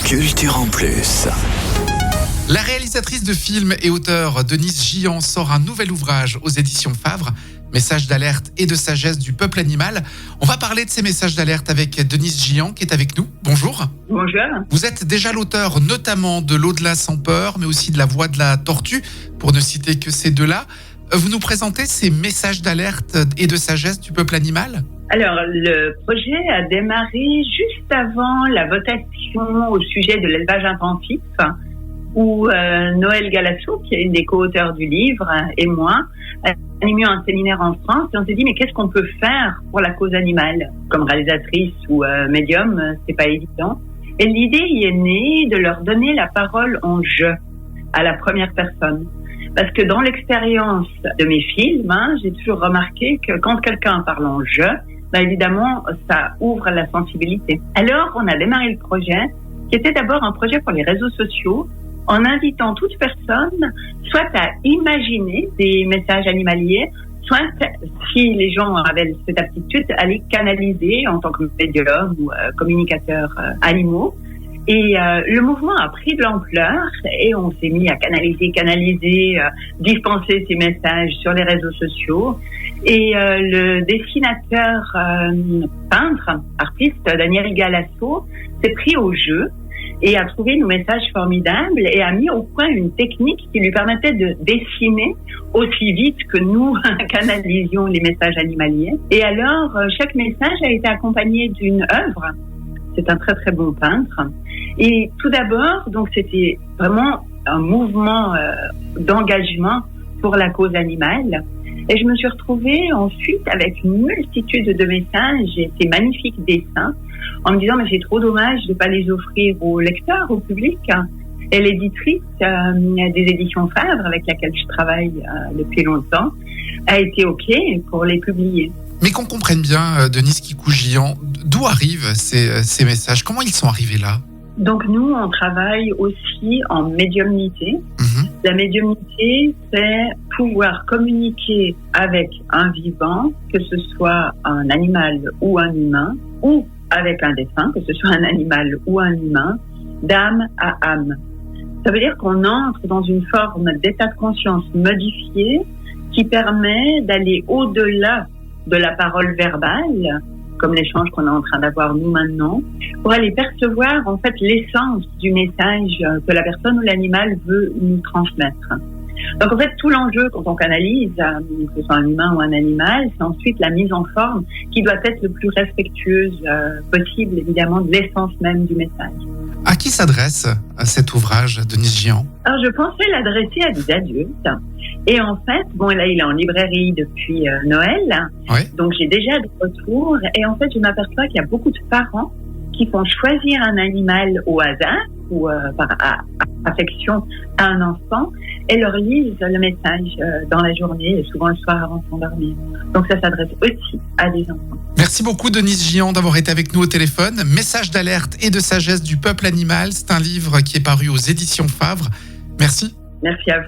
Culture en plus. La réalisatrice de films et auteure Denise Gian sort un nouvel ouvrage aux éditions Favre, Messages d'alerte et de sagesse du peuple animal. On va parler de ces messages d'alerte avec Denise Gian qui est avec nous. Bonjour. Bonjour. Vous êtes déjà l'auteur notamment de L'au-delà sans peur, mais aussi de La voix de la tortue, pour ne citer que ces deux-là. Vous nous présentez ces messages d'alerte et de sagesse du peuple animal ? Alors, le projet a démarré juste avant la votation au sujet de l'élevage intensif, où Noël Galasso, qui est une des co-auteurs du livre, et moi, animé un séminaire en France, et on s'est dit, mais qu'est-ce qu'on peut faire pour la cause animale ? Comme réalisatrice ou médium, c'est pas évident. Et l'idée y est née de leur donner la parole en jeu, à la première personne. Parce que dans l'expérience de mes films, j'ai toujours remarqué que quand quelqu'un parle en jeu, évidemment, ça ouvre la sensibilité. Alors, on a démarré le projet, qui était d'abord un projet pour les réseaux sociaux, en invitant toute personne, soit à imaginer des messages animaliers, soit, si les gens avaient cette aptitude, à les canaliser en tant que médium ou communicateurs animaux. Et le mouvement a pris de l'ampleur et on s'est mis à canaliser, dispenser ces messages sur les réseaux sociaux. Et le dessinateur, peintre, artiste Daniel Galasso s'est pris au jeu et a trouvé nos messages formidables et a mis au point une technique qui lui permettait de dessiner aussi vite que nous canalisions les messages animaliers. Et alors, chaque message a été accompagné d'une œuvre. C'est un très très bon peintre. Et tout d'abord, donc c'était vraiment un mouvement d'engagement pour la cause animale. Et je me suis retrouvée ensuite avec une multitude de messages et ces magnifiques dessins, en me disant mais c'est trop dommage de pas les offrir aux lecteurs, au public. Et l'éditrice des éditions Favre, avec laquelle je travaille depuis longtemps, a été OK pour les publier. Mais qu'on comprenne bien, Denise Kikoujian, d'où arrivent ces messages ? Comment ils sont arrivés là ? Donc nous, on travaille aussi en médiumnité. La médiumnité, c'est pouvoir communiquer avec un vivant, que ce soit un animal ou un humain, ou avec un défunt, que ce soit un animal ou un humain, d'âme à âme. Ça veut dire qu'on entre dans une forme d'état de conscience modifié qui permet d'aller au-delà de la parole verbale, comme l'échange qu'on est en train d'avoir nous maintenant, pour aller percevoir en fait l'essence du message que la personne ou l'animal veut nous transmettre. Donc en fait, tout l'enjeu quand on canalise, que ce soit un humain ou un animal, c'est ensuite la mise en forme qui doit être le plus respectueuse possible, évidemment, de l'essence même du message. À qui s'adresse cet ouvrage, Denise Gian ? Alors je pensais l'adresser à des adultes. Et en fait, là il est en librairie depuis Noël, donc j'ai déjà des retours. Et en fait, je m'aperçois qu'il y a beaucoup de parents qui font choisir un animal au hasard ou par affection à un enfant et leur lisent le message dans la journée et souvent le soir avant de s'endormir. Donc ça s'adresse aussi à des enfants. Merci beaucoup Denise Gian d'avoir été avec nous au téléphone. Messages d'alerte et de sagesse du peuple animal, c'est un livre qui est paru aux éditions Favre. Merci. Merci à vous.